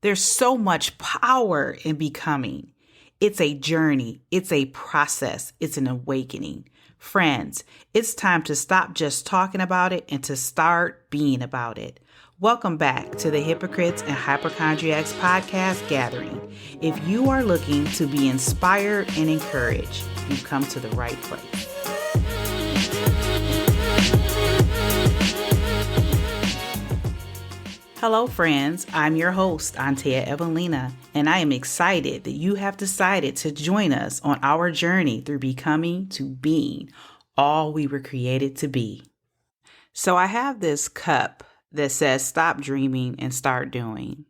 There's so much power in becoming. It's a journey. It's a process. It's an awakening. Friends, it's time to stop just talking about it and to start being about it. Welcome back to the Hypocrites and Hypochondriacs podcast gathering. If you are looking to be inspired and encouraged, you've come to the right place. Hello, friends. I'm your host, Antea Evelina, and I am excited that you have decided to join us on our journey through becoming to being all we were created to be. So I have this cup that says stop dreaming and start doing.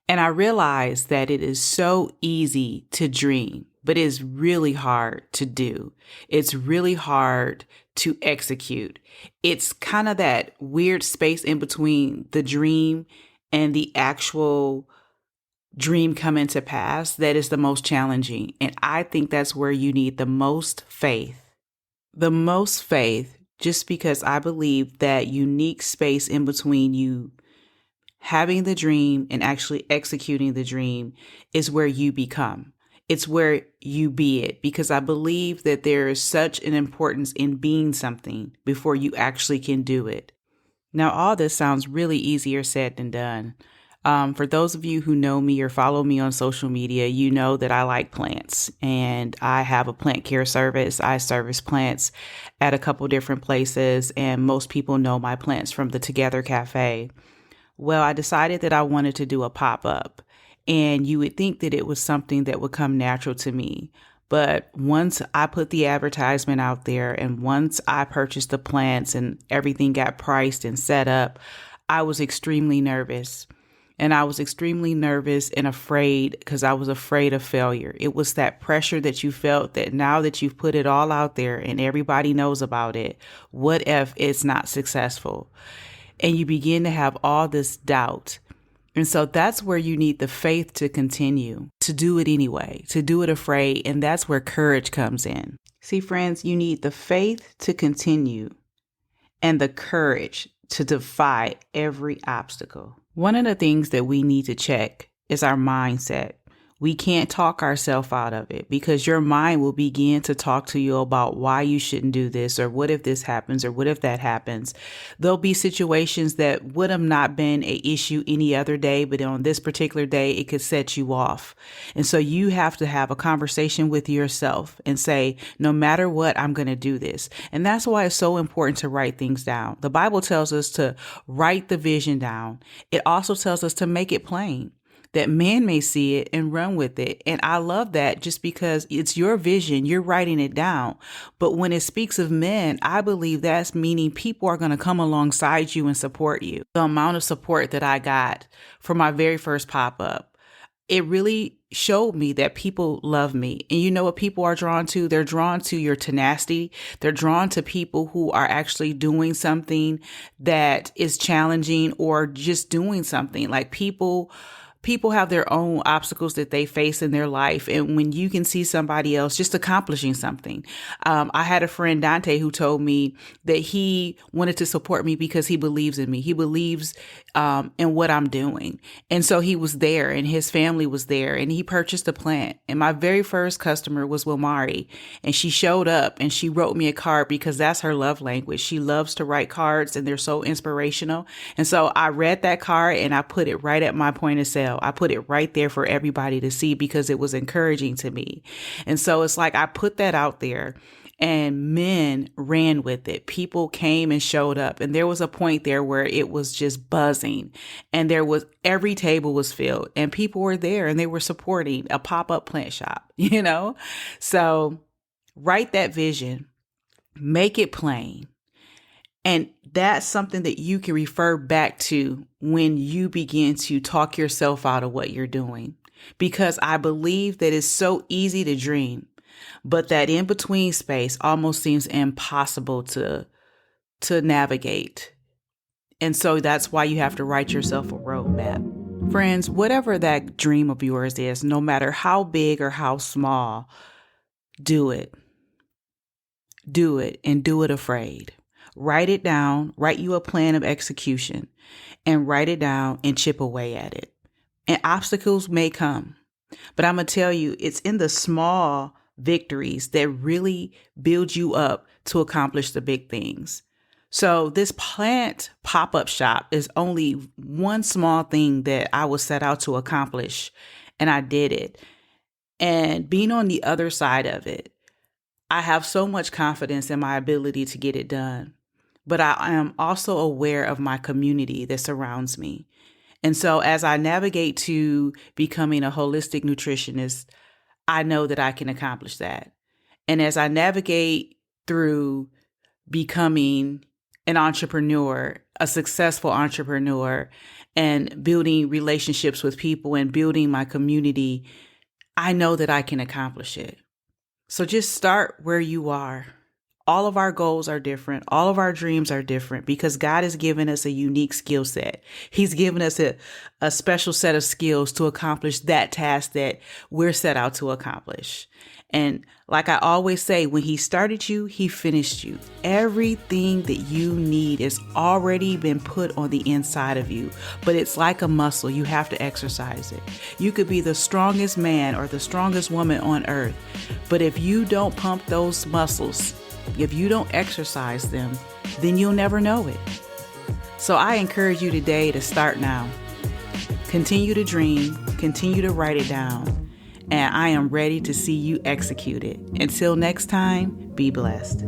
And I realize that it is so easy to dream, but it's really hard to do. It's really hard to execute. It's kind of that weird space in between the dream and the actual dream coming to pass that is the most challenging. And I think that's where you need the most faith. The most faith, just because I believe that unique space in between you having the dream and actually executing the dream is where you become. It's where you be it, because I believe that there is such an importance in being something before you actually can do it. Now, all this sounds really easier said than done. For those of you who know me or follow me on social media, you know that I like plants and I have a plant care service. I service plants at a couple different places, and most people know my plants from the Together Cafe. Well, I decided that I wanted to do a pop-up, and you would think that it was something that would come natural to me. But once I put the advertisement out there and once I purchased the plants and everything got priced and set up, I was extremely nervous. And I was extremely nervous and afraid because I was afraid of failure. It was that pressure that you felt that now that you've put it all out there and everybody knows about it, what if it's not successful? And you begin to have all this doubt. And so that's where you need the faith to continue, to do it anyway, to do it afraid. And that's where courage comes in. See, friends, you need the faith to continue and the courage to defy every obstacle. One of the things that we need to check is our mindset. We can't talk ourselves out of it because your mind will begin to talk to you about why you shouldn't do this, or what if this happens, or what if that happens. There'll be situations that would have not been an issue any other day, but on this particular day, it could set you off. And so you have to have a conversation with yourself and say, no matter what, I'm going to do this. And that's why it's so important to write things down. The Bible tells us to write the vision down. It also tells us to make it plain, that man may see it and run with it. And I love that just because it's your vision, you're writing it down. But when it speaks of men, I believe that's meaning people are going to come alongside you and support you. The amount of support that I got for my very first pop-up, it really showed me that people love me. And you know what people are drawn to? They're drawn to your tenacity. They're drawn to people who are actually doing something that is challenging, or just doing something. Like people have their own obstacles that they face in their life. And when you can see somebody else just accomplishing something, I had a friend, Dante, who told me that he wanted to support me because he believes in me. He believes in what I'm doing. And so he was there and his family was there and he purchased a plant. And my very first customer was Wilmari. And she showed up and she wrote me a card because that's her love language. She loves to write cards and they're so inspirational. And so I read that card and I put it right at my point of sale. I put it right there for everybody to see because it was encouraging to me. And so it's like I put that out there and men ran with it. People came and showed up. And there was a point there where it was just buzzing and every table was filled and people were there and they were supporting a pop-up plant shop, So write that vision, make it plain. And that's something that you can refer back to when you begin to talk yourself out of what you're doing. Because I believe that it's so easy to dream, but that in between space almost seems impossible to navigate. And so that's why you have to write yourself a roadmap. Friends, whatever that dream of yours is, no matter how big or how small, do it. Do it, and do it afraid. Write it down, write you a plan of execution, and write it down and chip away at it. and obstacles may come. But I'm going to tell you, it's in the small victories that really build you up to accomplish the big things. So this plant pop-up shop is only one small thing that I was set out to accomplish, and I did it. And being on the other side of it, I have so much confidence in my ability to get it done. But I am also aware of my community that surrounds me. And so as I navigate to becoming a holistic nutritionist, I know that I can accomplish that. And as I navigate through becoming an entrepreneur, a successful entrepreneur, and building relationships with people and building my community, I know that I can accomplish it. So just start where you are. All of our goals are different. All of our dreams are different because God has given us a unique skill set. He's given us a special set of skills to accomplish that task that we're set out to accomplish. And like I always say, when He started you, He finished you. Everything that you need has already been put on the inside of you, but it's like a muscle. You have to exercise it. You could be the strongest man or the strongest woman on earth, but if you don't pump those muscles, if you don't exercise them, then you'll never know it. So I encourage you today to start now. Continue to dream, continue to write it down, and I am ready to see you execute it. Until next time, be blessed.